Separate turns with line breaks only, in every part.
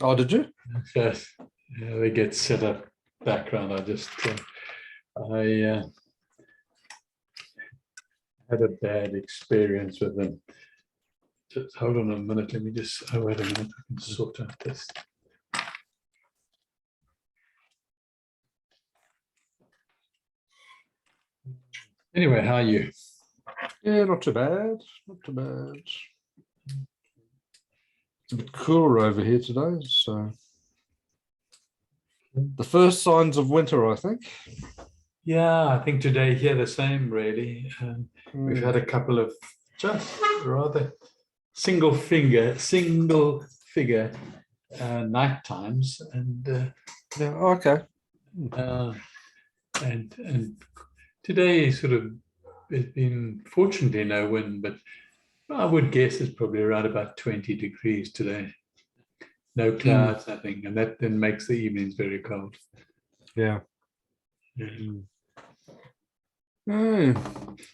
Oh, did you?
So they get set up background. I had a bad experience with them. Just hold on a minute. Let me just, oh, wait a minute. I can sort out this. Anyway, how are you?
Yeah, not too bad. Not too bad. It's a bit cooler over here today, so the first signs of winter, I think.
Yeah, I think today here the same, really. We've had a couple of just rather single figure night times, and
Yeah, okay.
and today sort of it's been fortunately no wind, but I would guess it's probably around about 20 degrees today. No clouds, nothing, and that then makes the evenings very cold.
Yeah.
Yeah.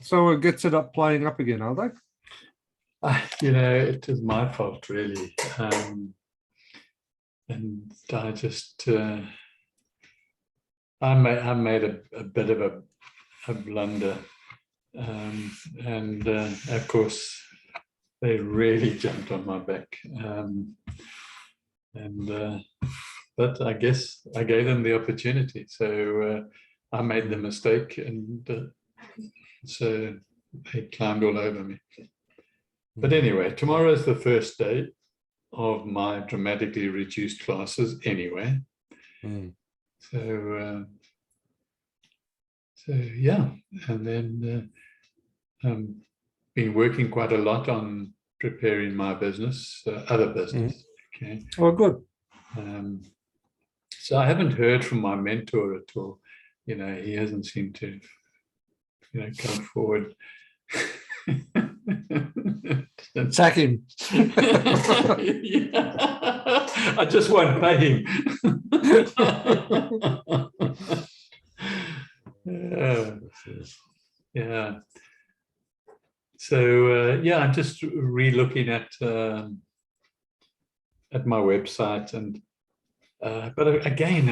So it gets it up playing up again, are they?
It is my fault, really. And I just, I made a bit of a blunder. And of course, they really jumped on my back. But I guess I gave them the opportunity. So I made the mistake, and so they climbed all over me. But anyway, tomorrow is the first day of my dramatically reduced classes anyway. So yeah, and then been working quite a lot on preparing my business, other business. Okay.
Oh, good.
So I haven't heard from my mentor at all. He hasn't seemed to, come forward.
Sack him.
Yeah. I just won't pay him. Yeah. So yeah, I'm just re-looking at my website, and but again,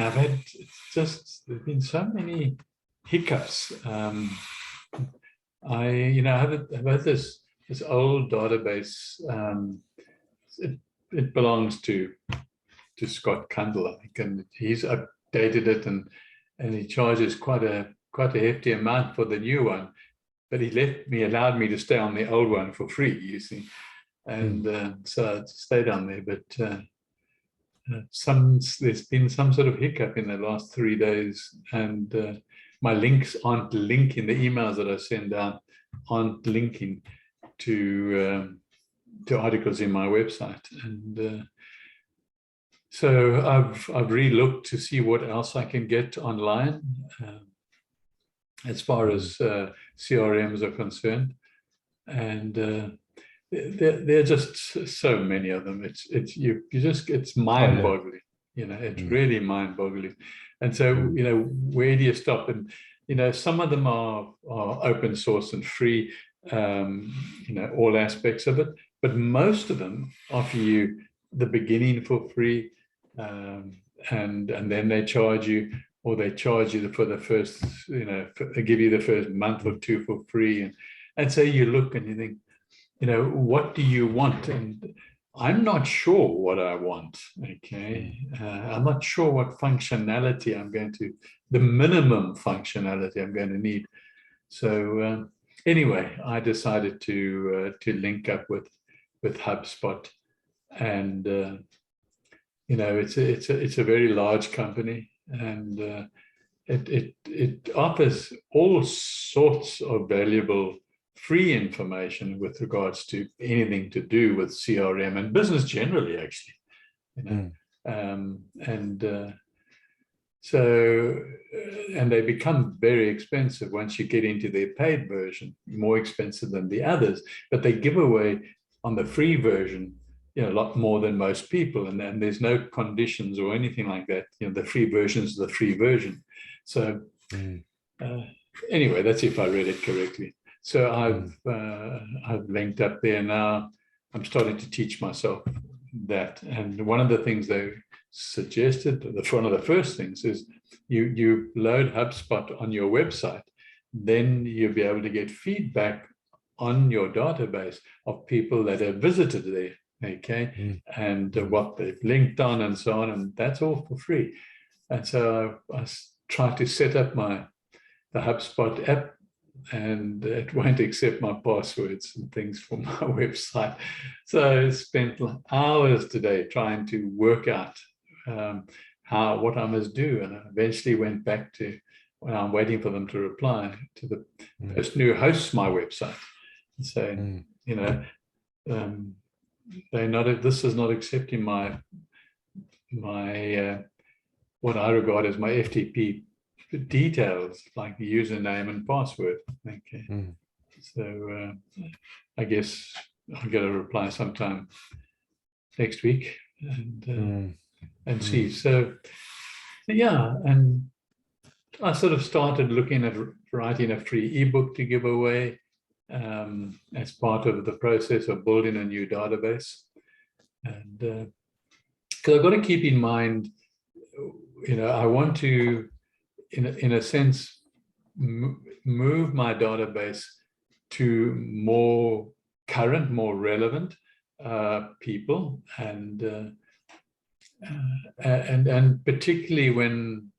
there's been so many hiccups. I have this old database. It belongs to Scott Kundle, I think, and he's updated it, and he charges quite a hefty amount for the new one. But he allowed me to stay on the old one for free, you see, and so I stayed on there. But there's been some sort of hiccup in the last 3 days, and my links aren't linking. The emails that I send out aren't linking to articles in my website, and so I've re-looked to see what else I can get online as far as CRMs are concerned, and there are just so many of them. It's mind-boggling. It's really mind-boggling. And so where do you stop? And some of them are open source and free, all aspects of it, but most of them offer you the beginning for free, and then they charge you, or they charge you for the first, they give you the first month or two for free, and so you look and you think, what do you want? And I'm not sure what I want. Okay, I'm not sure what functionality the minimum functionality I'm going to need. So anyway, I decided to link up with HubSpot, and it's a very large company, and it offers all sorts of valuable free information with regards to anything to do with CRM and business generally, actually. And they become very expensive once you get into their paid version, more expensive than the others, but they give away on the free version a lot more than most people, and then there's no conditions or anything like that. The free version is the free version. So anyway, that's if I read it correctly. So I've linked up there now. I'm starting to teach myself that, and one of the things they suggested, one of the first things is you load HubSpot on your website, then you'll be able to get feedback on your database of people that have visited there, okay, and what they've linked on and so on, and that's all for free. And so I tried to set up the HubSpot app, and it won't accept my passwords and things for my website. So I spent hours today trying to work out what I must do, and I eventually went back to when I'm waiting for them to reply to the person who hosts my website and say, you know, this is not accepting my what I regard as my FTP details, like the username and password. Okay, so I guess I'll get a reply sometime next week and see. So yeah, and I sort of started looking at writing a free ebook to give away as part of the process of building a new database. And because I've got to keep in mind, you know, I want to, in a sense, move my database to more current, more relevant people, and particularly when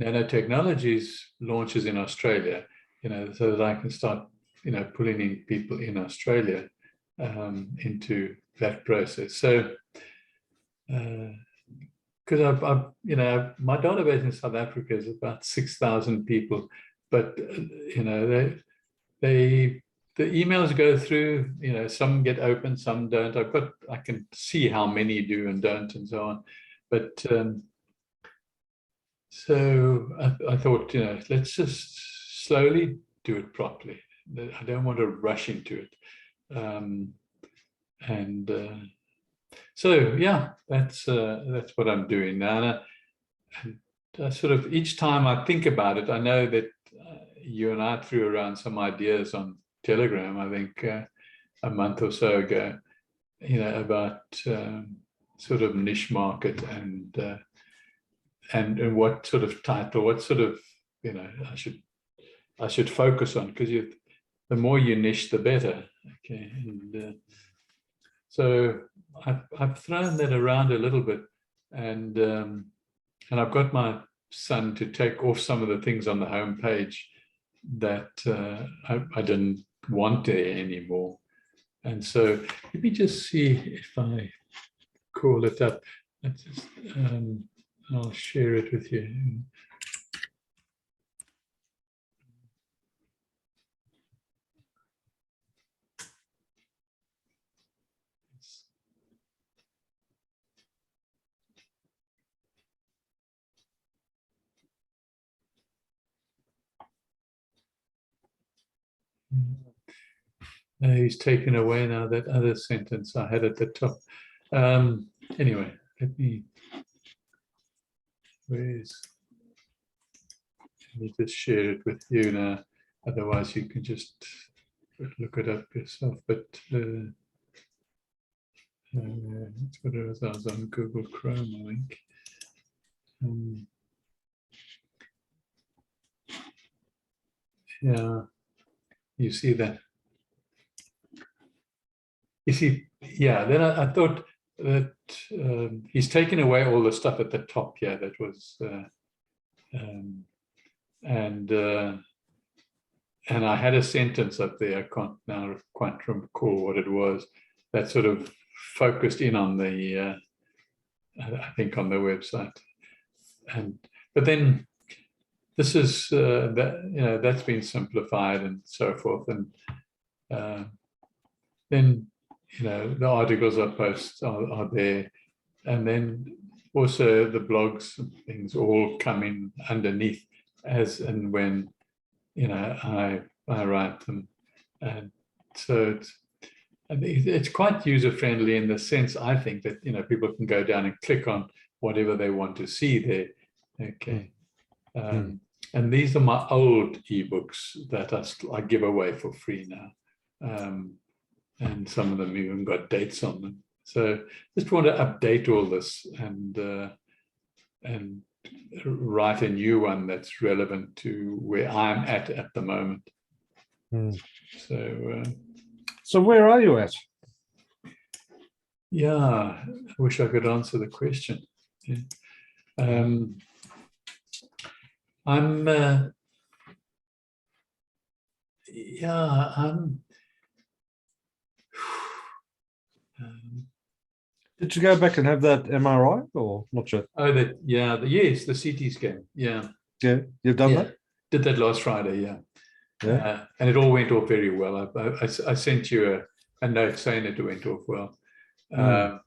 Nanotechnologies launches in Australia, you know, so that I can start, you know, pulling in people in Australia into that process. So, because I've, you know, my database in South Africa is about 6,000 people, but you know, the emails go through. You know, some get open, some don't. I can see how many do and don't, and so on. But so I thought, you know, let's just slowly do it properly. I don't want to rush into it. So yeah, that's what I'm doing now. And I sort of, each time I think about it, I know that you and I threw around some ideas on Telegram, I think a month or so ago, you know, about sort of niche market and what sort of title, what sort of, you know, I should focus on, because the more you niche, the better. Okay, and so I've thrown that around a little bit, and I've got my son to take off some of the things on the home page that I didn't want there anymore. And so let me just see if I call it up. I'll share it with you. He's taken away now that other sentence I had at the top. Anyway, let me just share it with you now. Otherwise, you can just look it up yourself. But that's what it was. I was on Google Chrome, I think. Yeah, you see that. You see, yeah, then I thought that he's taken away all the stuff at the top here that was, and I had a sentence up there, I can't now quite recall what it was, that sort of focused in on the, I think on the website. But then this is, that, you know, that's been simplified and so forth. And then, you know, the articles I post are there, and then also the blogs and things all come in underneath as and when, you know, I write them. And so it's quite user friendly in the sense, I think, that, you know, people can go down and click on whatever they want to see there. Okay. And these are my old ebooks that I give away for free now. And some of them even got dates on them. So just want to update all this and write a new one that's relevant to where I'm at the moment.
So where are you at?
Yeah, I wish I could answer the question. Yeah. I'm
Did you go back and have that MRI or not yet?
oh, yes, the CT scan. Yeah,
You've done that?
Did that last Friday. Yeah.
Yeah.
And it all went off very well. I sent you a note saying it went off well. But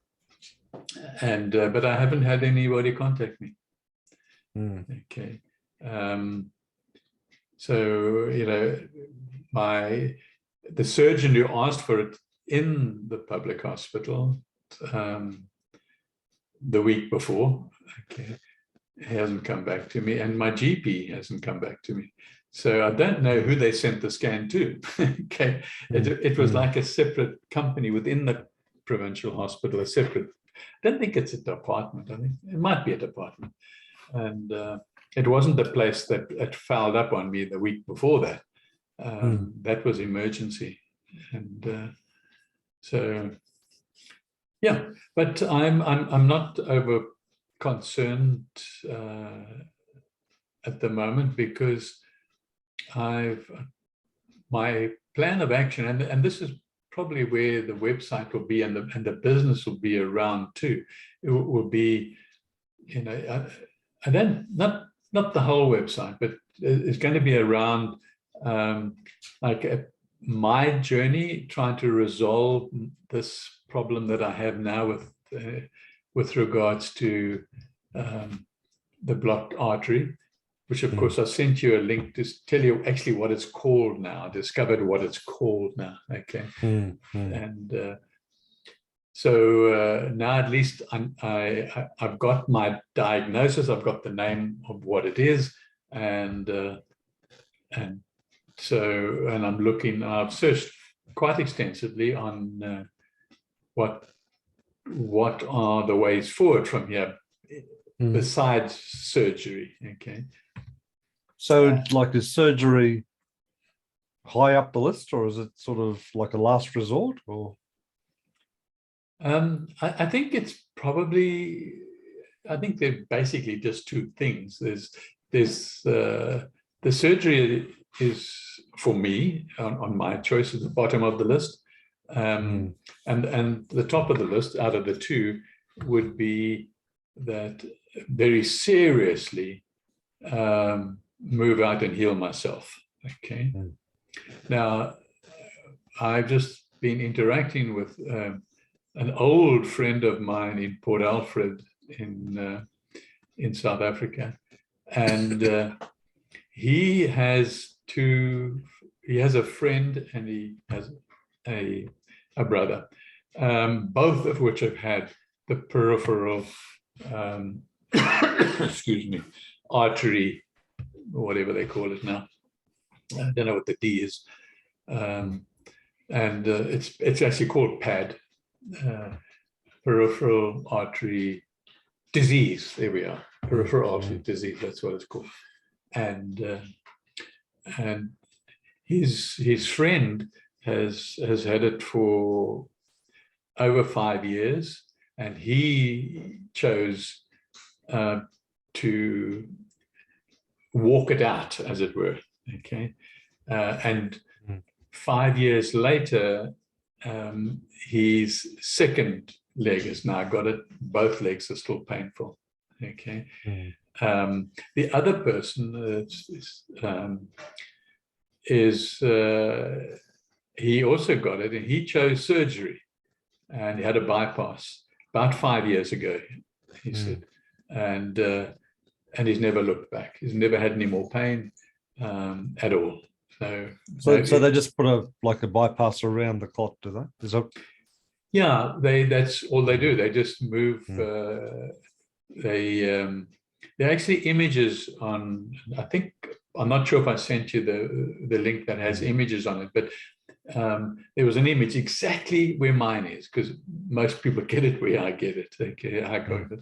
I haven't had anybody contact me. Okay. So, you know, the surgeon who asked for it in the public hospital the week before, okay, he hasn't come back to me, and my GP hasn't come back to me. So I don't know who they sent the scan to. Okay, it was like a separate company within the provincial hospital, a separate. I don't think it's a department. I think it might be a department, and it wasn't the place that it fouled up on me the week before that. That was emergency, and so yeah. But I'm not over concerned at the moment, because my plan of action, and this is probably where the website will be, and the business will be around too. It will be, you know, I don't, not the whole website, but it's going to be around my journey trying to resolve this problem that I have now with regards to the blocked artery, which of course I sent you a link to tell you actually what it's called now. I discovered what it's called now. Okay. And so now at least I've got my diagnosis. I've got the name of what it is, and I'm looking. I've searched quite extensively on what are the ways forward from here besides surgery. Okay.
So like, is surgery high up the list, or is it sort of like a last resort, or?
I think it's probably, I think they're basically just two things. There's the surgery is, for me, on my choice, at the bottom of the list. And the top of the list out of the two would be that very seriously move out and heal myself. Okay. Now, I've just been interacting with an old friend of mine in Port Alfred in South Africa, and he has a friend, and he has a brother, both of which have had the peripheral excuse me, artery, whatever they call it now. I don't know what the D is, and it's actually called PAD, peripheral artery disease. There we are, peripheral artery disease. That's what it's called. And his friend has had it for over 5 years, and he chose to walk it out, as it were. Okay. And 5 years later, his second leg has now got it. Both legs are still painful. Okay. The other person he also got it, and he chose surgery, and he had a bypass about 5 years ago, he said, and he's never looked back. He's never had any more pain at all. So
they just put a bypass around the clot, do they? Is that?
Yeah, that's all they do. They just move. They're actually images on. I think, I'm not sure if I sent you the link that has images on it, but there was an image exactly where mine is, because most people get it where I get it. Okay, I got it.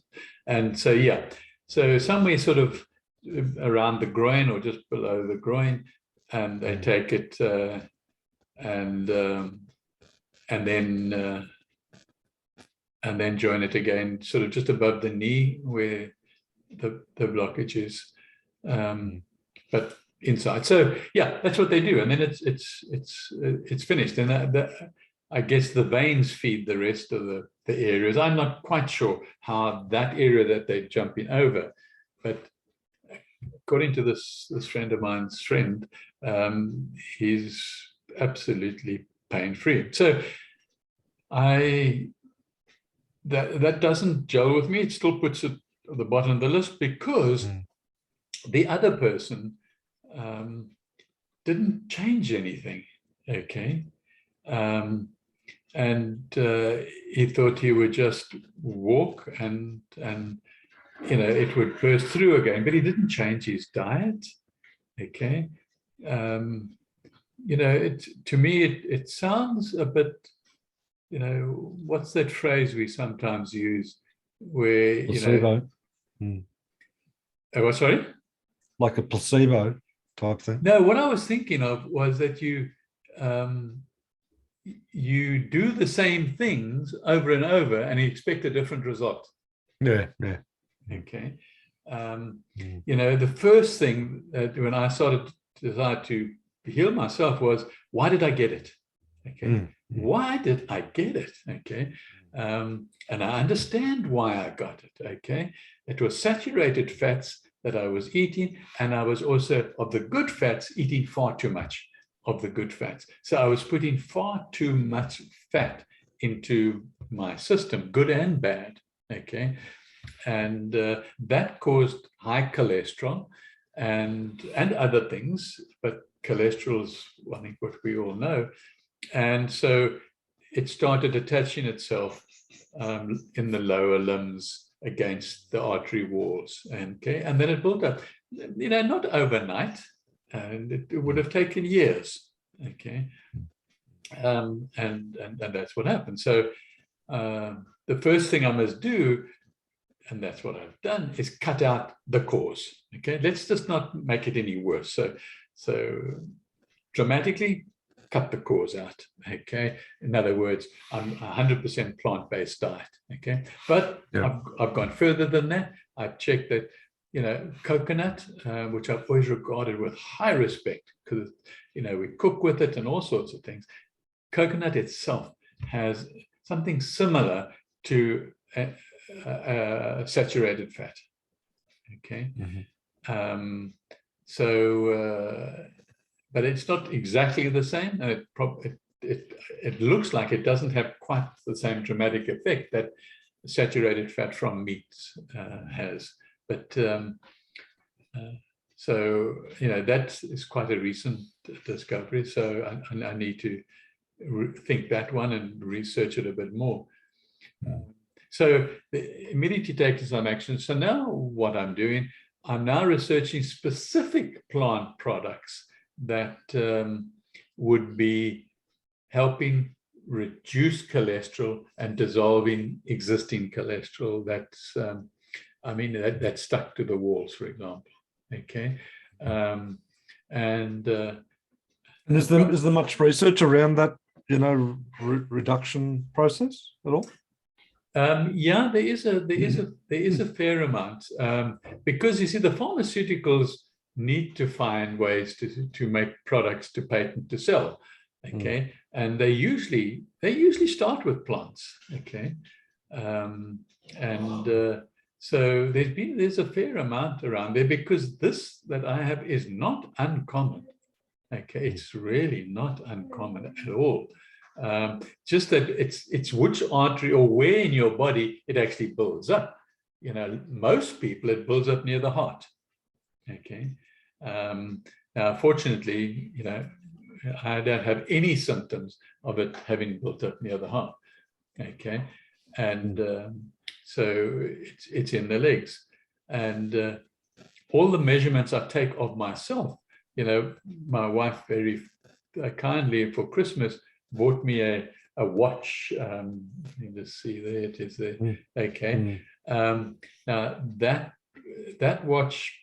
And so, yeah, so somewhere sort of around the groin or just below the groin, and they take it and then join it again, sort of just above the knee where the blockage is, but inside. So yeah, that's what they do, and then it's finished. And I guess the veins feed the rest of the areas. I'm not quite sure how that area that they're jumping over, but according to this friend of mine's friend, he's absolutely pain-free. So that doesn't gel with me. It still puts it at the bottom of the list, because the other person didn't change anything. Okay. And he thought he would just walk and it would burst through again, but he didn't change his diet. Okay. To me, it sounds a bit, what's that phrase we sometimes use where,
Placebo.
Oh, sorry?
Like a placebo type thing.
No, what I was thinking of was that you do the same things over and over and you expect a different result.
Yeah.
Okay. The first thing that when I started to decide to heal myself was, why did I get it? Okay. Why did I get it? Okay. And I understand why I got it. Okay. It was saturated fats that I was eating, and I was also, of the good fats, eating far too much of the good fats. So I was putting far too much fat into my system, good and bad. Okay. And that caused high cholesterol and other things, but cholesterol is, I think, what we all know. And so it started attaching itself in the lower limbs against the artery walls. And then it built up, not overnight, and it would have taken years. Okay. And that's what happened. So the first thing I must do, and that's what I've done, is cut out the cause. Okay, let's just not make it any worse. So dramatically cut the cause out. Okay, in other words, I'm 100% plant-based diet. Okay, but I've gone further than that. I've checked that, coconut, which I've always regarded with high respect, because we cook with it and all sorts of things. Coconut itself has something similar to saturated fat. Okay. But it's not exactly the same, and it looks like it doesn't have quite the same dramatic effect that saturated fat from meats has. But that is quite a recent discovery. So I need to think that one and research it a bit more. So immediately taking some action. So now what I'm doing, I'm now researching specific plant products that would be helping reduce cholesterol and dissolving existing cholesterol that's, that's stuck to the walls, for example. Okay. And
is there much research around that, reduction process at all?
Yeah, there is a fair amount, because you see, the pharmaceuticals need to find ways to make products to patent to sell. Okay, and they usually start with plants. Okay, so there's a fair amount around there, because this that I have is not uncommon. Okay, it's really not uncommon at all. Just that it's which artery or where in your body it actually builds up. Most people, it builds up near the heart. Okay. Now, fortunately, I don't have any symptoms of it having built up near the heart. Okay. And so it's in the legs. And all the measurements I take of myself, my wife very kindly for Christmas bought me a watch. Let me just see, there it is there. Okay. Now that watch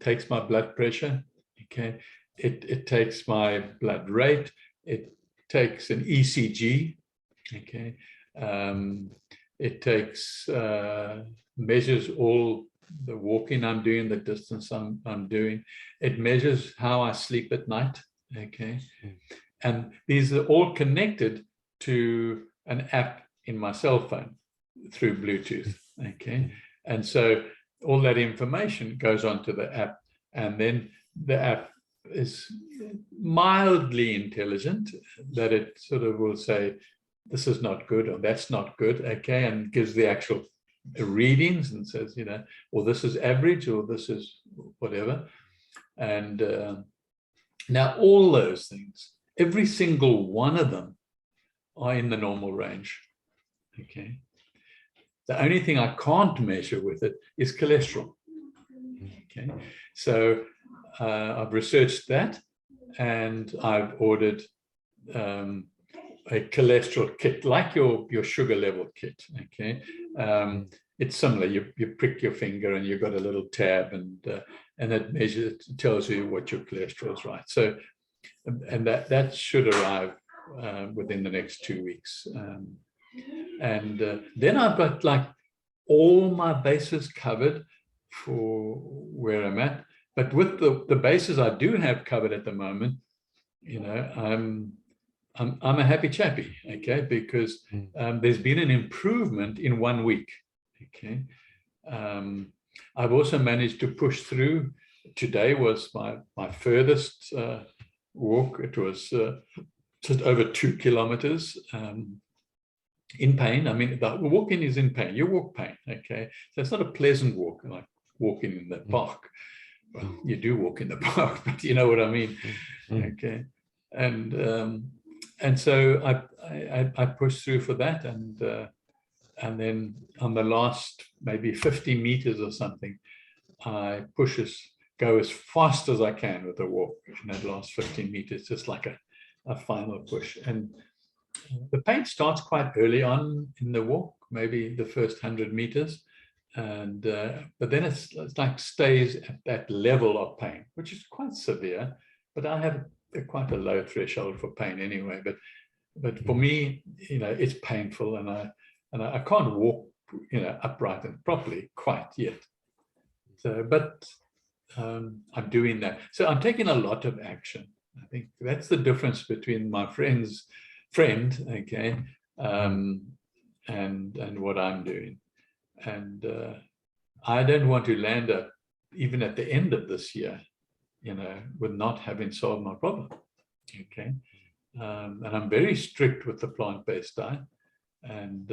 takes my blood pressure. Okay. It takes my blood rate. It takes an ECG. Okay. It takes measures all the walking I'm doing, the distance I'm doing. It measures how I sleep at night. Okay. And these are all connected to an app in my cell phone through Bluetooth. Okay. And so all that information goes onto the app, and then the app is mildly intelligent, that it sort of will say, this is not good, or that's not good. Okay. And gives the actual readings and says, you know, or this is average, or this is whatever. And now all those things, every single one of them are in the normal range. Okay. The only thing I can't measure with it is cholesterol. Okay. So I've researched that, and I've ordered a cholesterol kit, like your sugar level kit. Okay. It's similar. You prick your finger and you've got a little tab, and it measures, it tells you what your cholesterol is, right? So, and that should arrive within the next 2 weeks. And then I've got like all my bases covered for where I'm at. But with the bases I do have covered at the moment, you know, I'm a happy chappy, okay, because there's been an improvement in 1 week. Okay. I've also managed to push through. Today was my furthest walk. It was just over 2 kilometers in pain. I mean, the walking is in pain. You walk pain, okay? So it's not a pleasant walk, like walking in the park. Well, you do walk in the park, but you know what I mean, okay? And so I pushed through for that, and then on the last maybe 50 meters or something, I go as fast as I can with the walk in that last 15 meters, just like a final push. And the pain starts quite early on in the walk, maybe the first 100 meters. And but then it's like stays at that level of pain, which is quite severe. But I have quite a low threshold for pain anyway. But for me, you know, it's painful, and I can't walk, you know, upright and properly quite yet. So, but I'm doing that. So I'm taking a lot of action. I think that's the difference between my friend, okay, and what I'm doing. And I don't want to land up, even at the end of this year, you know, with not having solved my problem. Okay. And I'm very strict with the plant-based diet. And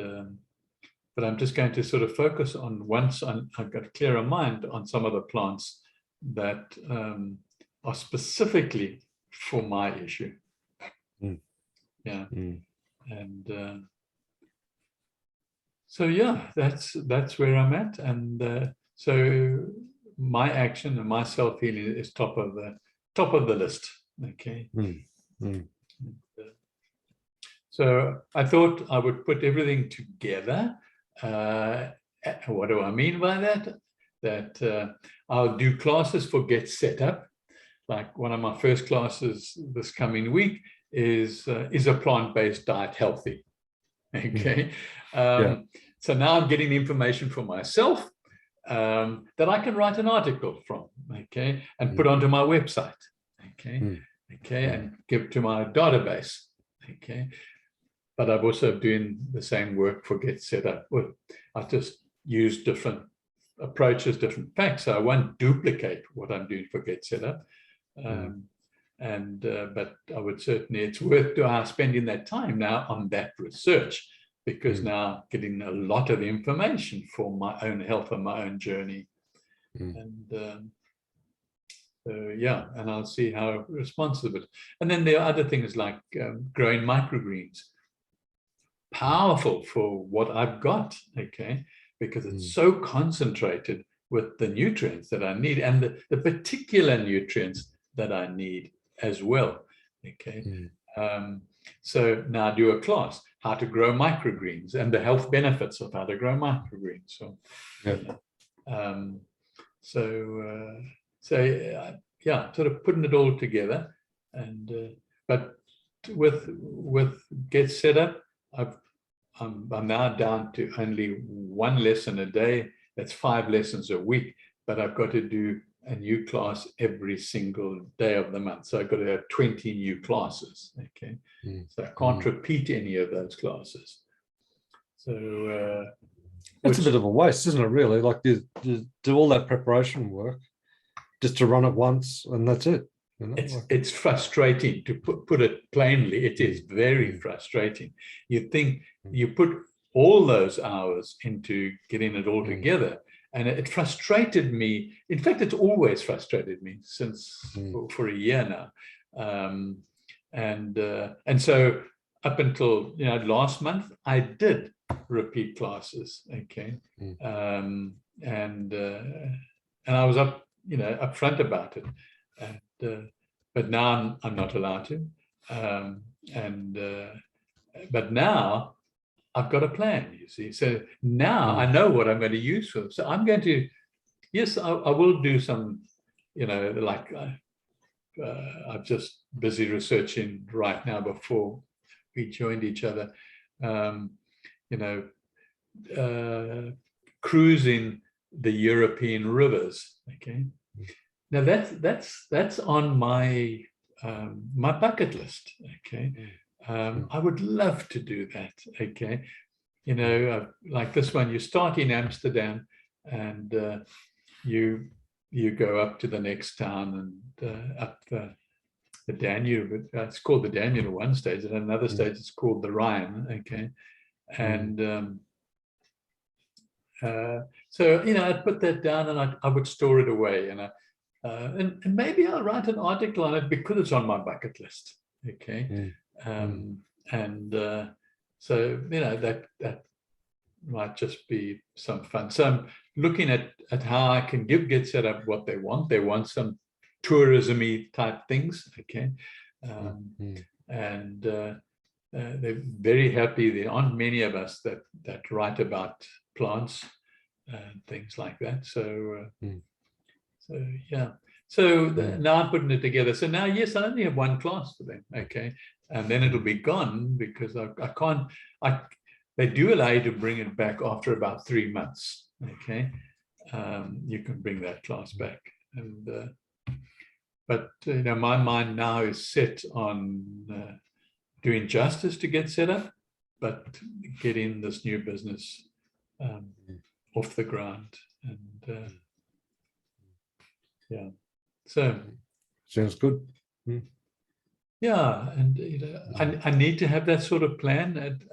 but I'm just going to sort of focus on, once I've got a clearer mind on some of the plants that are specifically for my issue. Yeah. And so yeah, that's where I'm at. And so my action and my self-healing is top of the list. Okay. So I thought I would put everything together. What do I mean by that? That I'll do classes for Get Set Up. Like one of my first classes this coming week is a plant-based diet healthy? Okay. So now I'm getting information for myself that I can write an article from, okay, and put onto my website, okay, and give to my database, okay. But I'm also doing the same work for Get Set Up. Well, I just use different approaches, different facts. So I won't duplicate what I'm doing for Get Set Up. But I would certainly, it's worth spending that time now on that research, because now getting a lot of information for my own health and my own journey. And yeah, and I'll see how responsive it is. And then there are other things like growing microgreens. Powerful for what I've got, okay, because it's so concentrated with the nutrients that I need, and the particular nutrients that I need as well, Okay.
Mm.
So now do a class, how to grow microgreens and the health benefits of how to grow microgreens. So, yeah, sort of putting it all together. And but with Get Set Up, I'm now down to only one lesson a day. That's 5 lessons a week, but I've got to do a new class every single day of the month. So I've got to have 20 new classes. Okay. So I can't repeat any of those classes. So
it's a bit of a waste, isn't it? Really, like you do all that preparation work just to run it once, and that's it. You know?
It's frustrating, to put it plainly. It is very frustrating. You think you put all those hours into getting it all together, and it frustrated me. In fact, it's always frustrated me since for a year now. And so up until last month, I did repeat classes. Okay, and I was upfront about it. But now I'm not allowed to. But now I've got a plan, you see. So now I know what I'm going to use for them. So I'm going to, yes, I will do some, like I'm just busy researching right now before we joined each other, cruising the European rivers, okay? Now that's on my my bucket list. Okay, I would love to do that. Okay, like this one, you start in Amsterdam, and you go up to the next town and up the Danube. It's called the Danube at one stage, and another stage it's called the Rhine. Okay, and so I'd put that down, and I would store it away, and maybe I'll write an article on it because it's on my bucket list. Okay. So that might just be some fun. So I'm looking at how I can Get Set Up what they want. They want some tourism-y type things. Okay. And they're very happy. There aren't many of us that write about plants and things like that. So so yeah, so now I'm putting it together. So now, yes, I only have one class for them, okay, and then it'll be gone because I can't. They do allow you to bring it back after about 3 months, okay. You can bring that class back, and but my mind now is set on doing justice to Get Set Up, but getting this new business off the ground, and yeah, so
sounds good.
Yeah, and I need to have that sort of plan. And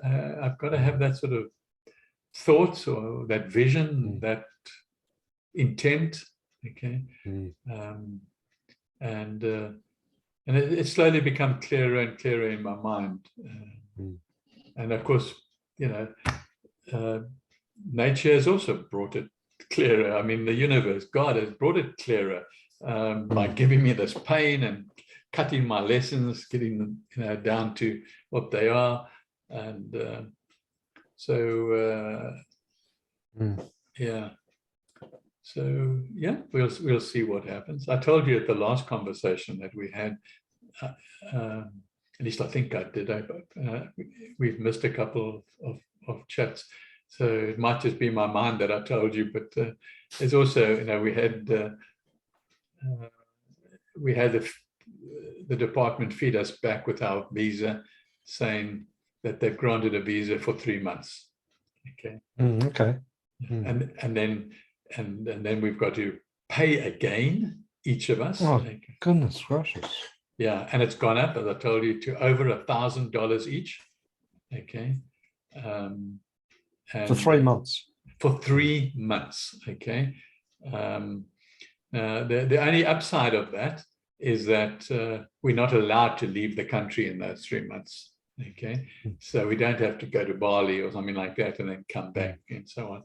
I've got to have that sort of thoughts or that vision, that intent. Okay, and it's slowly become clearer and clearer in my mind. And of course, nature has also brought it clearer. I mean, the universe, God has brought it clearer by giving me this pain and cutting my lessons, getting them down to what they are. And yeah. So yeah, we'll see what happens. I told you at the last conversation that we had, at least I think I did. We've missed a couple of chats, so it might just be my mind that I told you. But there's also, we had the department feed us back with our visa, saying that they've granted a visa for 3 months. Okay.
Okay.
And then we've got to pay again, each of us.
Oh, goodness gracious.
Yeah, and it's gone up, as I told you, to over $1,000 each. Okay. And
for 3 months.
For 3 months. Okay. The only upside of that is that we're not allowed to leave the country in those 3 months. Okay, so we don't have to go to Bali or something like that and then come back and so on.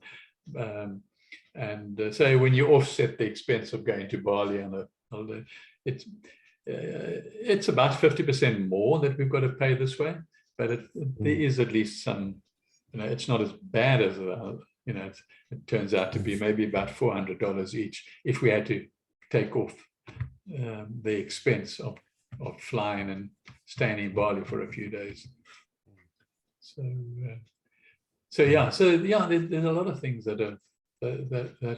So when you offset the expense of going to Bali on a holiday, it's about 50% more that we've got to pay this way, but there is at least some, it's not as bad as, it turns out to be maybe about $400 each if we had to take off the expense of flying and staying in Bali for a few days. So there's a lot of things that are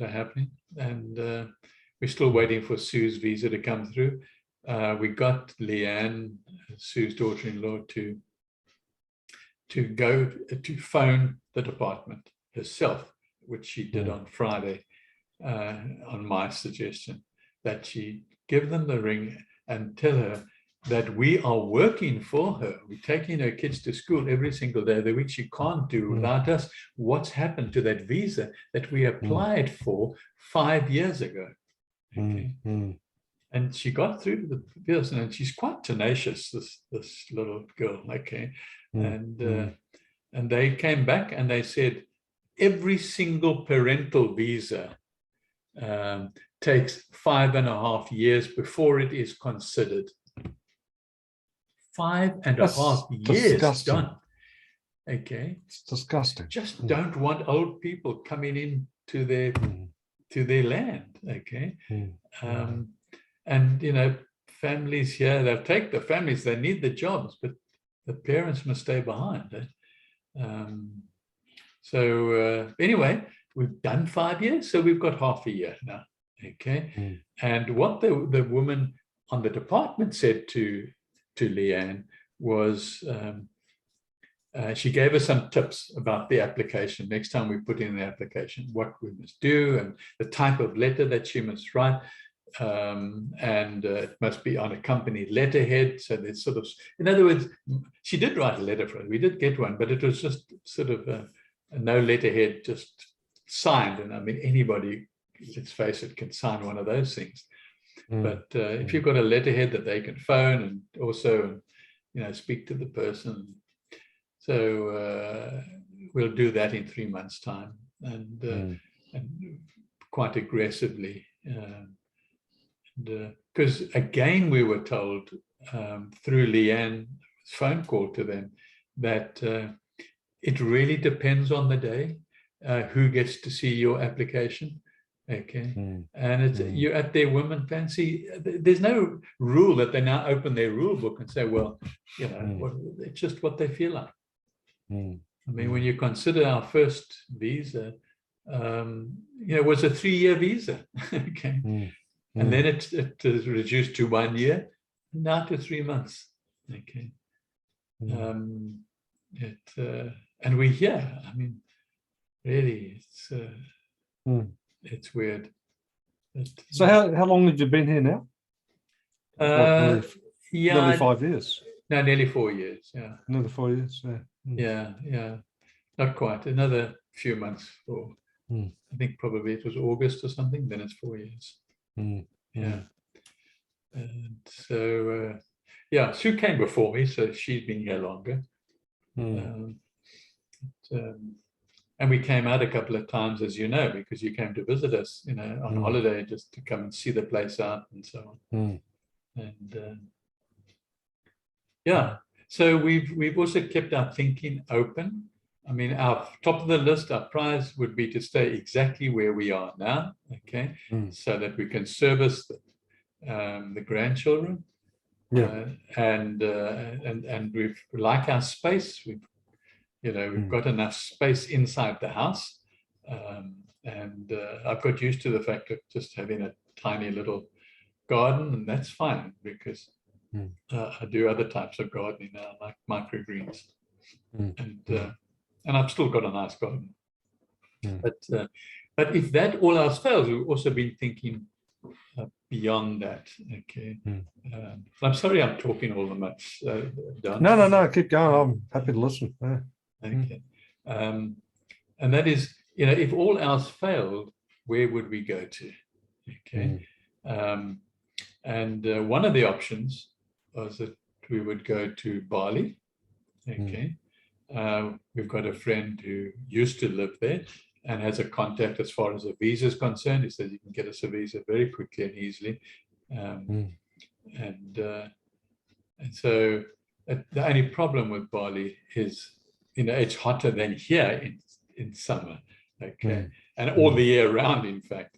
happening, and we're still waiting for Sue's visa to come through. We got Leanne, Sue's daughter-in-law, to phone the department herself, which she did on Friday, on my suggestion, that she give them the ring and tell her that we are working for her. We're taking her kids to school every single day of the week. She can't do without us. What's happened to that visa that we applied for 5 years ago? Okay. And she got through to the person, and she's quite tenacious, this little girl. Okay. And they came back and they said every single parental visa takes 5.5 years before it is considered. 5.5 years,
disgusting.
John. Okay.
It's disgusting.
Just don't want old people coming into their land. Okay. And families here, they'll take the families, they need the jobs, but the parents must stay behind. Anyway, we've done 5 years, so we've got half a year now. Okay. And what the woman on the department said to Leanne was, she gave us some tips about the application. Next time we put in the application, what we must do and the type of letter that she must write. And it must be on a company letterhead. So there's sort of, in other words, she did write a letter for it. We did get one, but it was just sort of a no letterhead, just signed. And I mean, anybody, let's face it, can sign one of those things. But if you've got a letterhead that they can phone and also, speak to the person. So we'll do that in 3 months' time, and quite aggressively. Because again, we were told through Leanne's phone call to them that it really depends on the day who gets to see your application. Okay. And it's you're at their whim and fancy. There's no rule that they now open their rule book and say, well, it's just what they feel like. I mean, when you consider our first visa, it was a 3-year visa. Okay. And then it is reduced to 1 year, now to 3 months. Okay. And we're here. I mean, really, it's weird.
So how long have you been here now? Nearly 5 years.
No, nearly 4 years. Yeah.
Another 4 years. Yeah.
Yeah. Not quite. Another few months. I think probably it was August or something. Then it's 4 years. Yeah. And so Sue came before me, so she's been here longer. And we came out a couple of times, as you know, because you came to visit us, on holiday, just to come and see the place out and so on. And so we've also kept our thinking open. I mean, our top of the list, our prize would be to stay exactly where we are now, okay, so that we can service the grandchildren. And we like our space. We've got enough space inside the house, and I've got used to the fact of just having a tiny little garden, and that's fine because I do other types of gardening now, like microgreens, and I've still got a nice garden. But if that all else fails, we've also been thinking beyond that. Okay. I'm sorry I'm talking all the much. Don.
No, keep going. I'm happy to listen.
Okay. And that is, if all else failed, where would we go to? Okay. And one of the options was that we would go to Bali. Okay. We've got a friend who used to live there and has a contact as far as a visa is concerned. He says you can get us a visa very quickly and easily. and so the only problem with Bali is, it's hotter than here in summer, okay, and all the year round, in fact.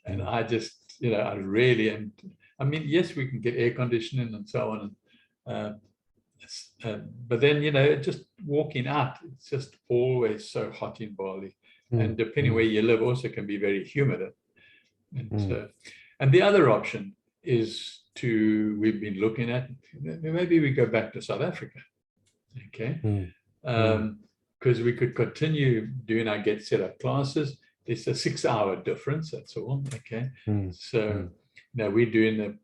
And I just, I really, and I mean, yes, we can get air conditioning and so on, but then, just walking out, it's just always so hot in Bali, and depending where you live, also can be very humid. And so, and the other option is we've been looking at, maybe we go back to South Africa, okay, because we could continue doing our Get Set Up classes. It's a 6-hour difference, that's all, okay. So now we're doing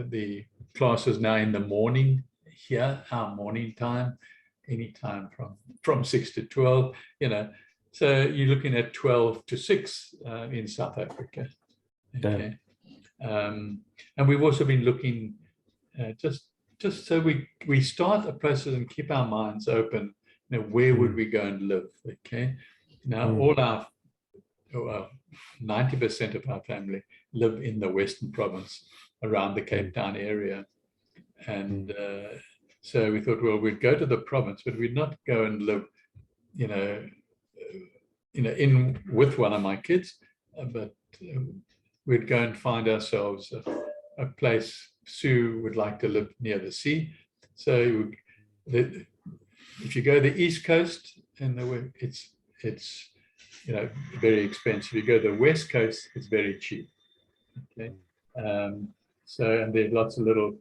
the classes now in the morning here, our morning time, anytime from 6 to 12, so you're looking at 12 to 6 in South Africa, okay. And we've also been looking just so we start a process and keep our minds open. Where would we go and live? Okay. Now all our 90% of our family live in the Western Province around the Cape Town area, and so we thought, well, we'd go to the province, but we'd not go and live, in with one of my kids, but we'd go and find ourselves a place. Sue would like to live near the sea. So if you go the East Coast, and it's very expensive. You go to the West Coast, it's very cheap. Okay. So, and there's lots of little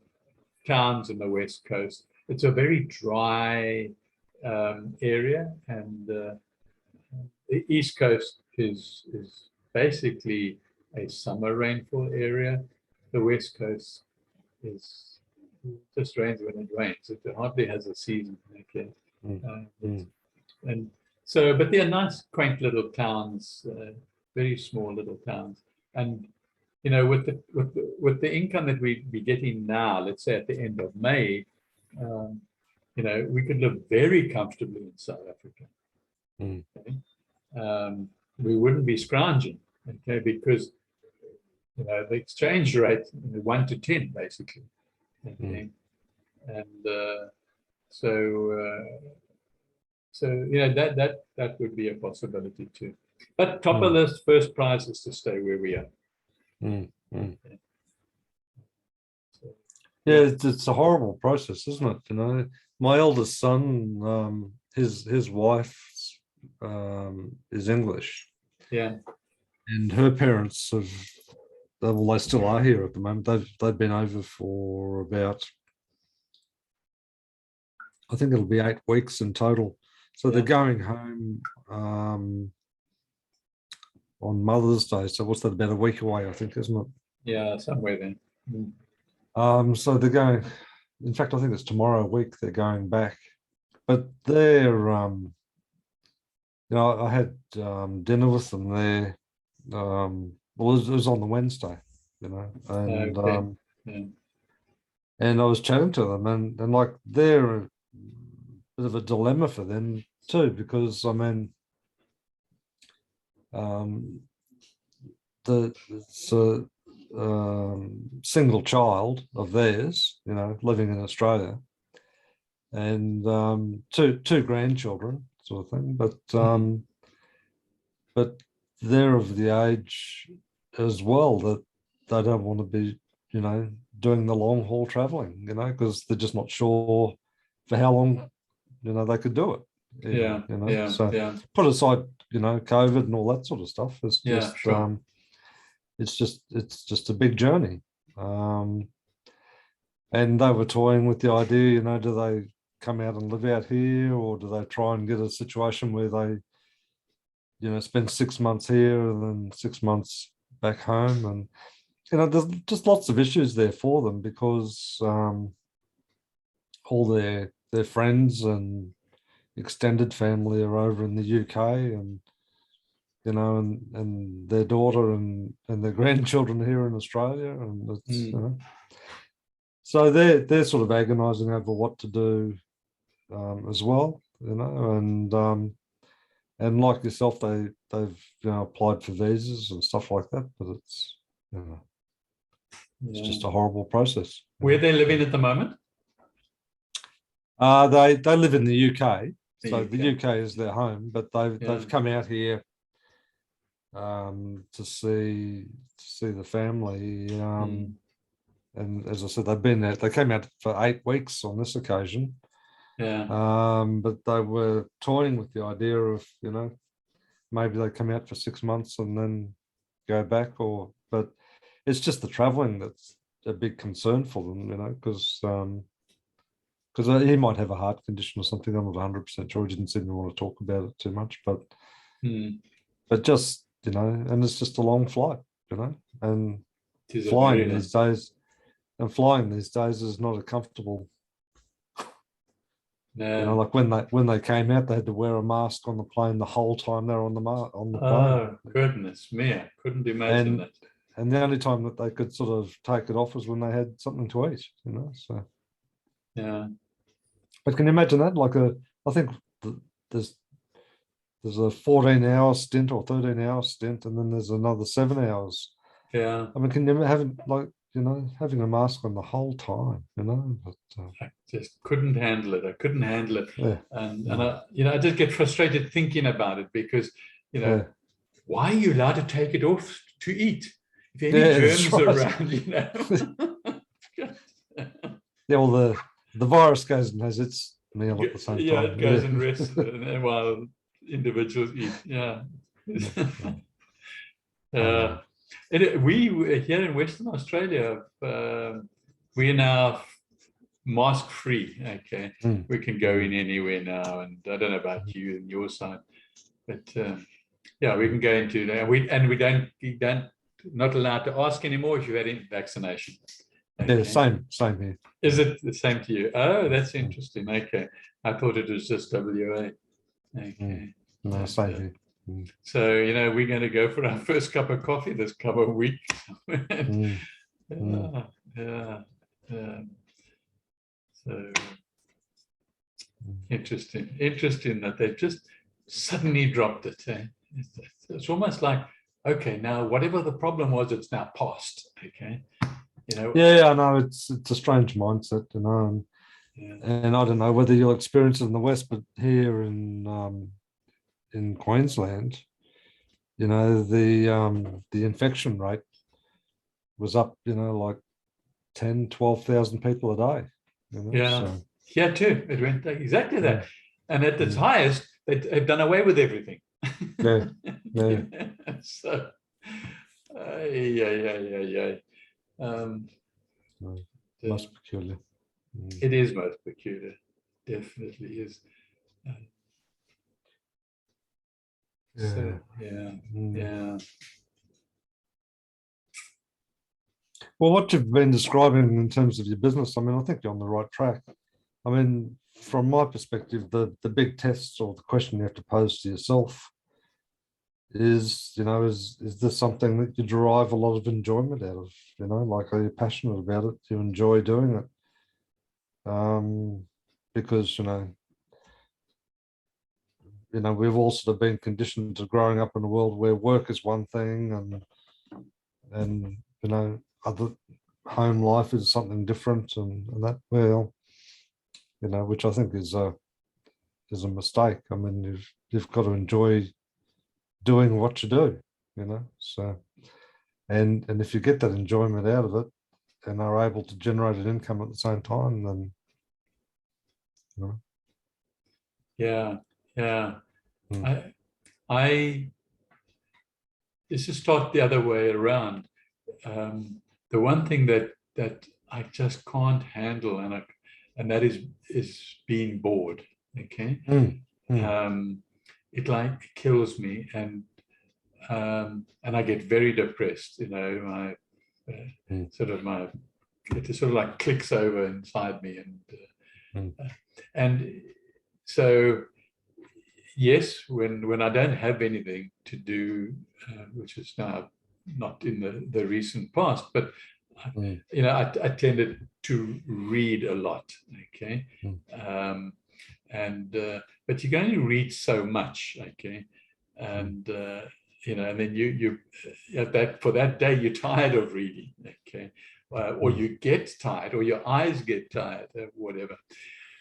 towns in the West Coast. It's a very dry area, and the East Coast is basically a summer rainfall area. The West Coast just rains when it rains. It hardly has a season. Okay, and so, but they're nice, quaint little towns, very small little towns, and with the income that we'd be getting now, let's say at the end of May, we could live very comfortably in South Africa. Okay? We wouldn't be scrounging, okay, because the exchange rate 1 to 10 basically, okay, and so that would be a possibility too. But top of the list, first prize is to stay where we are. Okay. So,
yeah, it's a horrible process, isn't it? My eldest son, his wife is English.
Yeah.
And her parents they still are here at the moment. They've been over for about, I think it'll be 8 weeks in total. So they're going home on Mother's Day. So what's that, about a week away, I think, isn't it?
Yeah, somewhere then.
So they're going, in fact, I think it's tomorrow week they're going back. But they're, I had dinner with them there. Well, it was on the Wednesday, and and I was chatting to them, and like they're a bit of a dilemma for them too, because I mean, it's a single child of theirs, living in Australia, and two grandchildren, sort of thing, but they're of the age as well that they don't want to be, doing the long haul traveling, because they're just not sure for how long, they could do it. So put aside, COVID and all that sort of stuff. It's just,
sure.
it's just a big journey. And they were toying with the idea, do they come out and live out here, or do they try and get a situation where they, spend 6 months here and then 6 months back home? And, there's just lots of issues there for them, because all their friends and extended family are over in the UK, and, and their daughter and their grandchildren here in Australia. And it's, so they're sort of agonizing over what to do as well, and like yourself, they've applied for visas and stuff like that, but it's It's just a horrible process.
Where they living at the moment?
They live in the UK, so the UK is their home, but they've come out here to see the family. And as I said, they've been there. They came out for 8 weeks on this occasion.
Yeah.
But they were toying with the idea of, maybe they come out for 6 months and then go back, but it's just the traveling that's a big concern for them, because he might have a heart condition or something. I'm not 100% sure. He didn't seem to want to talk about it too much, but just, and it's just a long flight, and flying these days is not a comfortable.
No.
Like when they came out, they had to wear a mask on the plane the whole time they were on the plane.
Oh, goodness me. I couldn't imagine that.
And the only time that they could sort of take it off was when they had something to eat, so.
Yeah.
But can you imagine that? I think there's a 14-hour stint or 13-hour stint, and then there's another 7 hours.
Yeah.
I mean, can you have having a mask on the whole time, But,
I just couldn't handle it. I couldn't handle it.
Yeah.
And I just get frustrated thinking about it because, why are you allowed to take it off to eat? If any germs around,
Yeah, well, the virus goes and has its meal at the same time.
Yeah, it goes and rests while individuals eat. Yeah. We here in Western Australia, we're now mask free. Okay, we can go in anywhere now, and I don't know about you and your side, but we can go into there. We don't not allowed to ask anymore if you've had any vaccination.
Okay. Yeah, same here.
Is it the same to you? Oh, that's interesting. Okay, I thought it was just WA. Okay,
no, same here.
So we're going to go for our first cup of coffee this couple of weeks. Yeah. So interesting that they've just suddenly dropped it. It's almost like, okay, now whatever the problem was, it's now past. Okay,
Yeah, I know it's a strange mindset, and I don't know whether you'll experience it in the West, but here in Queensland, the infection rate was up, like 10,000-12,000 people a day.
Here too, it went exactly that. And at its highest, they've done away with everything.
Yeah.
So,
Most peculiar.
It is most peculiar. Definitely is. So, yeah.
Well, what you've been describing in terms of your business, I mean, I think you're on the right track. I mean, from my perspective, the big tests or the question you have to pose to yourself is, is this something that you derive a lot of enjoyment out of? Like, are you passionate about it? Do you enjoy doing it? Because, we've all sort of been conditioned to growing up in a world where work is one thing and other home life is something different, and that, well, which I think is a mistake. I mean, you've got to enjoy doing what you do, so, and if you get that enjoyment out of it and are able to generate an income at the same time, then
I let's just start the other way around. The one thing that I just can't handle, and that is being bored. Okay, it like kills me, and I get very depressed. My it sort of like clicks over inside me, and so. Yes, when I don't have anything to do, which is now not in the recent past, but I tended to read a lot. Okay, but you can only read so much. Okay, and and then you at that for that day you're tired of reading. Okay, or you get tired, or your eyes get tired, or whatever.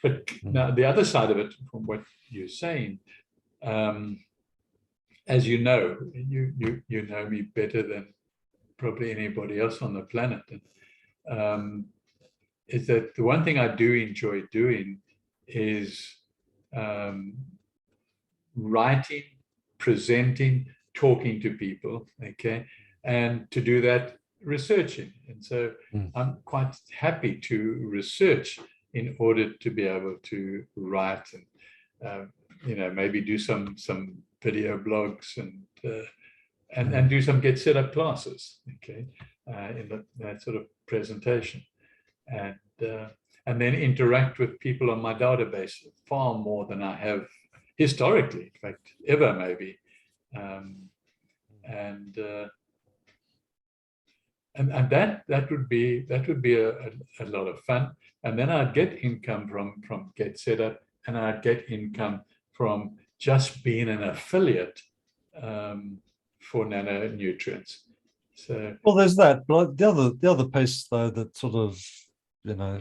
But
Mm.
now the other side of it, from what you're saying, as you know me better than probably anybody else on the planet, is that the one thing I do enjoy doing is writing, presenting, talking to people, okay, and to do that, researching. And so I'm quite happy to research in order to be able to write and maybe do some video blogs and do some get set up classes, okay, in that sort of presentation, and then interact with people on my database far more than I have historically, in fact, ever maybe, and that would be a lot of fun. And then I'd get income from Get Set Up, and I'd get income from just being an affiliate for Nano Nutrients. So,
well, there's that. But the other piece though that sort of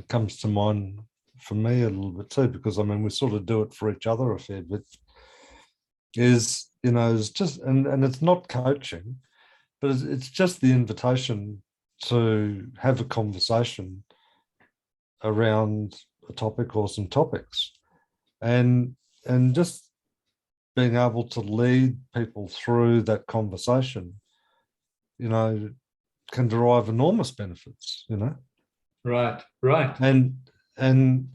comes to mind for me a little bit too, because I mean we sort of do it for each other a fair bit, is is just and it's not coaching, but it's just the invitation to have a conversation around a topic or some topics, and just being able to lead people through that conversation, can derive enormous benefits,
Right.
and and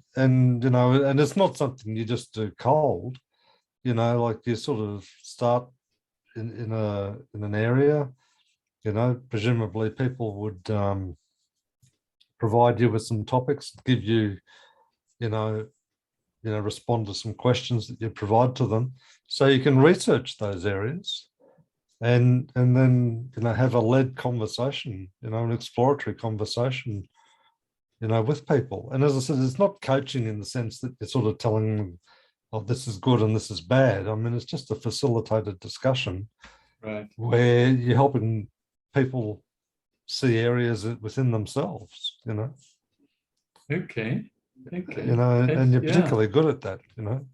it's not something you just do cold, like you sort of start in an area, presumably people would provide you with some topics, give you, respond to some questions that you provide to them, so you can research those areas, and then have a led conversation, an exploratory conversation, with people. And as I said, it's not coaching in the sense that you're sort of telling them, oh, this is good and this is bad. I mean, it's just a facilitated discussion,
Right,
where you're helping people see areas within themselves,
okay.
and you're particularly good at that,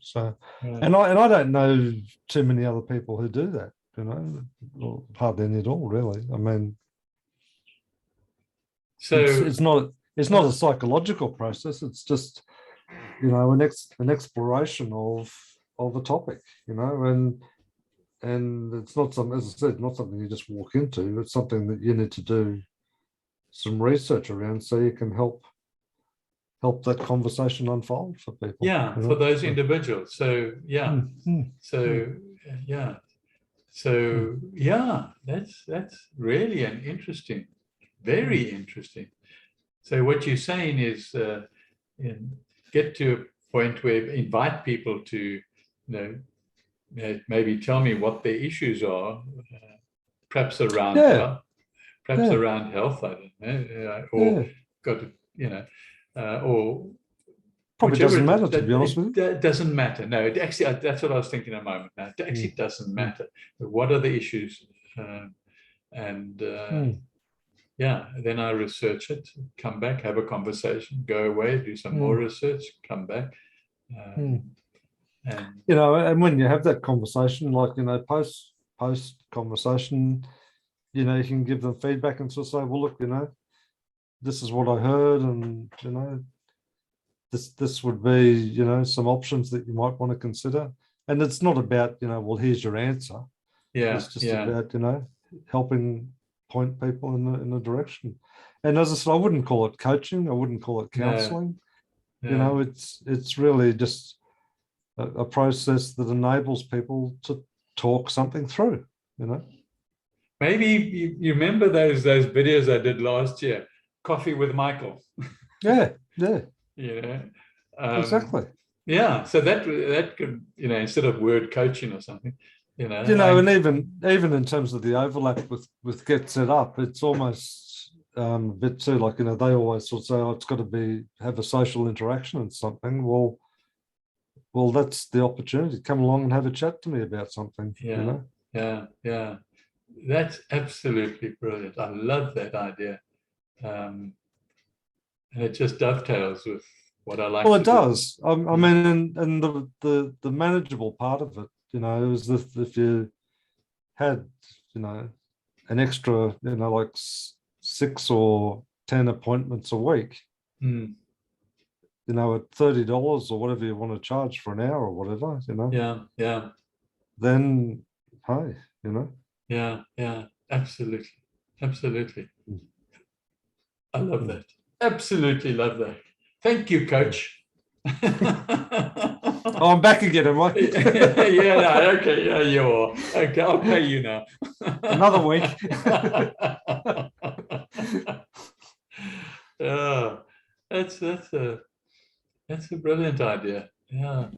so,
Right.
and I don't know too many other people who do that, or hardly any at all, really. I mean,
So
it's not a psychological process. It's just, an exploration of a topic, and it's not something, as I said, not something you just walk into. It's something that you need to do some research around, so you can help that conversation unfold for people.
yeah, for those individuals. So yeah, that's really an interesting, very interesting. So what you're saying is get to a point where invite people to maybe tell me what their issues are, perhaps around health, around health, I don't know, or got to, or
probably doesn't matter, to be honest with you.
It doesn't matter. No, it actually, that's what I was thinking a moment now. It actually doesn't matter. But what are the issues? Yeah, then I research it, come back, have a conversation, go away, do some more research, come back. And
and when you have that conversation, like, post conversation, you can give them feedback and sort of say, well, look, this is what I heard, and this would be, some options that you might want to consider. And it's not about, well, here's your answer. It's just about, helping point people in a direction. And as I said, I wouldn't call it coaching. I wouldn't call it counseling.
No.
It's really just a process that enables people to talk something through,
Maybe you remember those videos I did last year, Coffee with Michael.
Yeah. Exactly.
Yeah, so that could, instead of word coaching or something,
and even in terms of the overlap with Get Set Up, it's almost a bit too, like, they always sort of say, oh, it's got to have a social interaction and something. Well, that's the opportunity. Come along and have a chat to me about something.
Yeah. That's absolutely brilliant. I love that idea. And it just dovetails with what I like.
Well,
to
it
do.
does. I mean, and the manageable part of it, is if you had, an extra, like 6 or 10 appointments a week,
Mm,
at $30 or whatever you want to charge for an hour or whatever,
yeah, yeah,
then hey,
yeah, absolutely, absolutely.
Mm.
I love that. Absolutely love that. Thank you, Coach.
Oh, I'm back again, am I?
Yeah, no, okay, yeah, you are. Okay, I'll pay you now.
Another week.
Yeah, that's a brilliant idea. Yeah,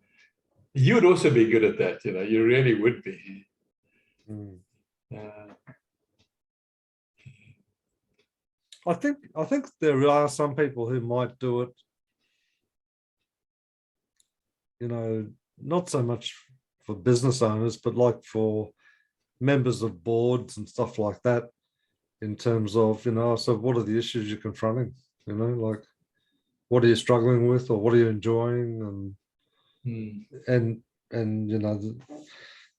you would also be good at that. You really would be.
Mm.
Yeah.
I think there are some people who might do it, not so much for business owners, but like for members of boards and stuff like that, in terms of, so what are the issues you're confronting? Like, what are you struggling with, or what are you enjoying?
Mm.
And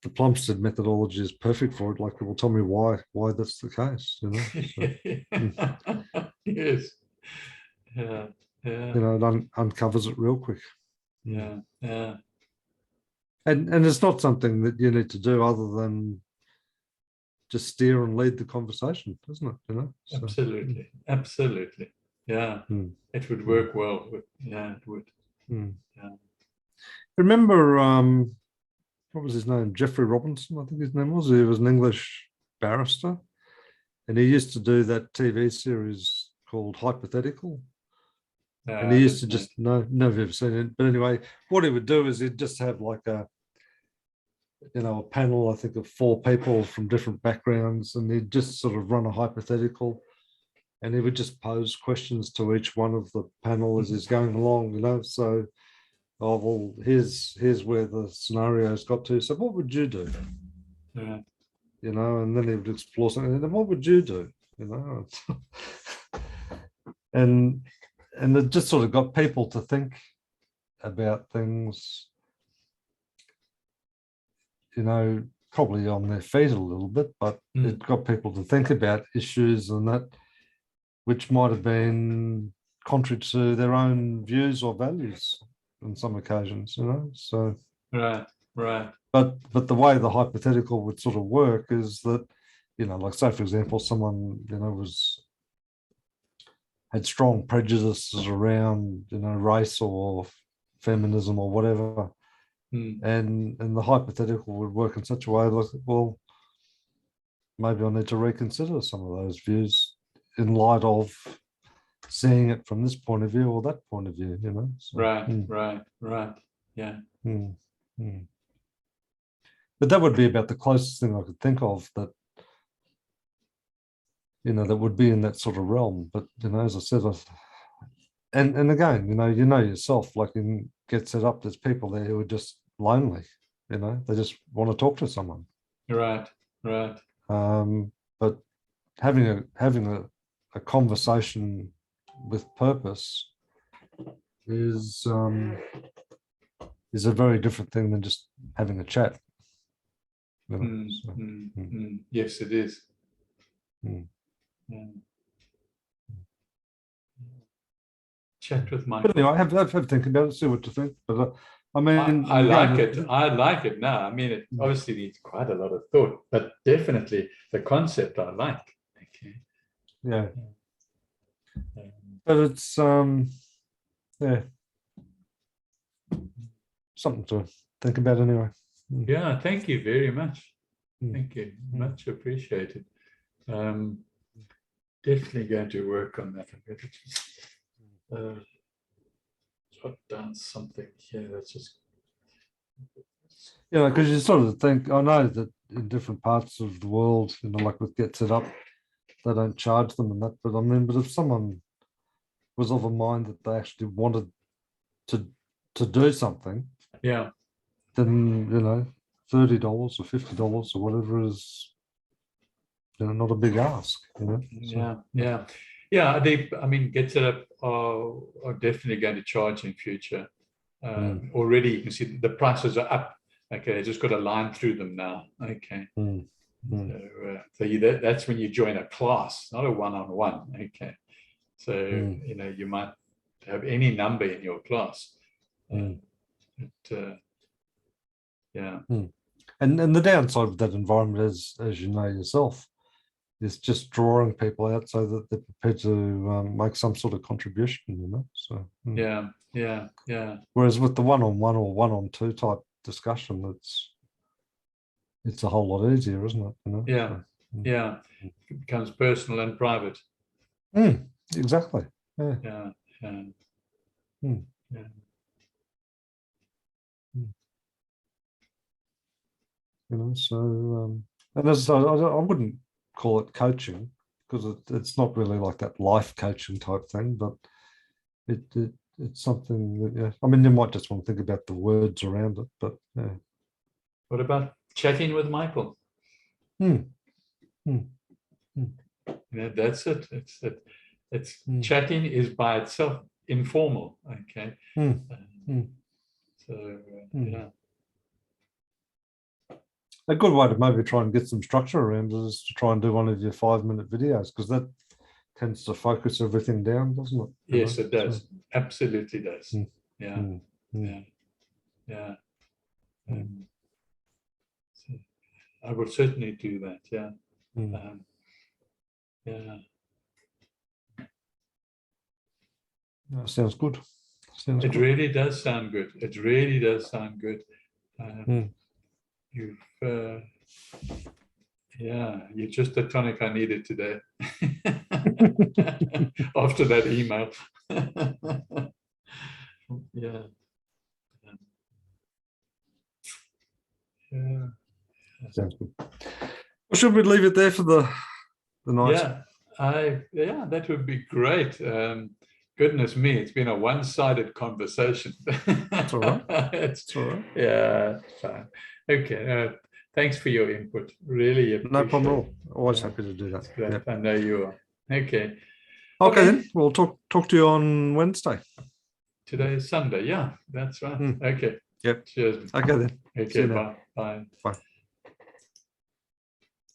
the Plumstead methodology is perfect for it. Like, it will tell me why that's the case, So,
Yes. Yeah. Yeah.
it uncovers it real quick.
Yeah. Yeah.
And it's not something that you need to do other than just steer and lead the conversation, isn't it? So,
Absolutely. Absolutely. Yeah.
mm,
It would work well. Yeah, it would.
mm.
Yeah.
Remember, what was his name? Jeffrey Robinson, I think his name was. He was an English barrister, and he used to do that TV series called Hypothetical. And he used to just never ever seen it. But anyway, what he would do is he'd just have like a panel, I think, of 4 people from different backgrounds, and he'd just sort of run a hypothetical, and he would just pose questions to each one of the panel as he's going along, So, oh, well, here's where the scenario's got to. So what would you do?
Yeah.
And then he would explore something. And then what would you do? And it just sort of got people to think about things, probably on their feet a little bit, but it got people to think about issues and that which might have been contrary to their own views or values on some occasions, So
Right.
but the way the hypothetical would sort of work is that, like, say for example, someone, had strong prejudices around, race or feminism or whatever. And the hypothetical would work in such a way like, well, maybe I need to reconsider some of those views in light of seeing it from this point of view or that point of view, So,
Right. Yeah.
But that would be about the closest thing I could think of that, that would be in that sort of realm. But, as I said, and again, yourself, like in Get Set Up, there's people there who are just lonely, they just want to talk to someone.
Right.
But having a conversation with purpose is a very different thing than just having a chat.
Yes, it is.
Mm.
Chat with my.
But anyway, have a think about it, see what you think. But I mean,
I like it. I like it now. I mean, it obviously needs quite a lot of thought, but definitely the concept I like. Okay.
Yeah. But it's yeah, something to think about anyway.
Yeah, thank you very much.
Mm.
Thank you. Much appreciated. Definitely going to work on that. I'm going to just jot down something here. That's just
because you sort of think, I know that in different parts of the world, like with Get Set Up, they don't charge them and that. But I mean, but if someone was of a mind that they actually wanted to do something,
yeah,
then $30 or $50 or whatever is not a big ask.
yeah. Yeah, I mean, GetSetUp are definitely going to charge in future. Already you can see the prices are up. Okay, I just got a line through them now. Okay. So that's when you join a class, not a one-on-one. Okay. So, you might have any number in your class. Yeah.
And the downside of that environment is, as you know yourself, is just drawing people out so that they're prepared to make some sort of contribution, So
Yeah.
Whereas with the one-on-one or one-on-two type discussion, it's a whole lot easier, isn't it?
Yeah. It becomes personal and private.
Exactly. Yeah. So and as I wouldn't call it coaching, because it's not really like that life coaching type thing, but it's something that, I mean, you might just want to think about the words around it, but yeah.
What about chatting with Michael? That's it. It's chatting is by itself informal. Okay. So yeah.
A good way to maybe try and get some structure around it is to try and do one of your 5-minute videos, because that tends to focus everything down, doesn't it?
Yes, it does. Absolutely does. Yeah. So I would certainly do that. Yeah.
Sounds good.
It really does sound good. It really does sound good. You're just the tonic I needed today. After that email. Yeah.
Sounds good. Well, should we leave it there for the night?
Yeah, that would be great. Goodness me, it's been a one-sided conversation.
That's all right.
It's all right. Yeah, fine. Okay. Thanks for your input. Really appreciate it.
No problem at all. Always happy to do that.
Great. I know you are. Okay.
Okay, then we'll talk to you on Wednesday.
Today is Sunday. Yeah, that's right. Okay.
Yep.
Cheers.
Okay then.
Okay. Bye. Bye.
Bye.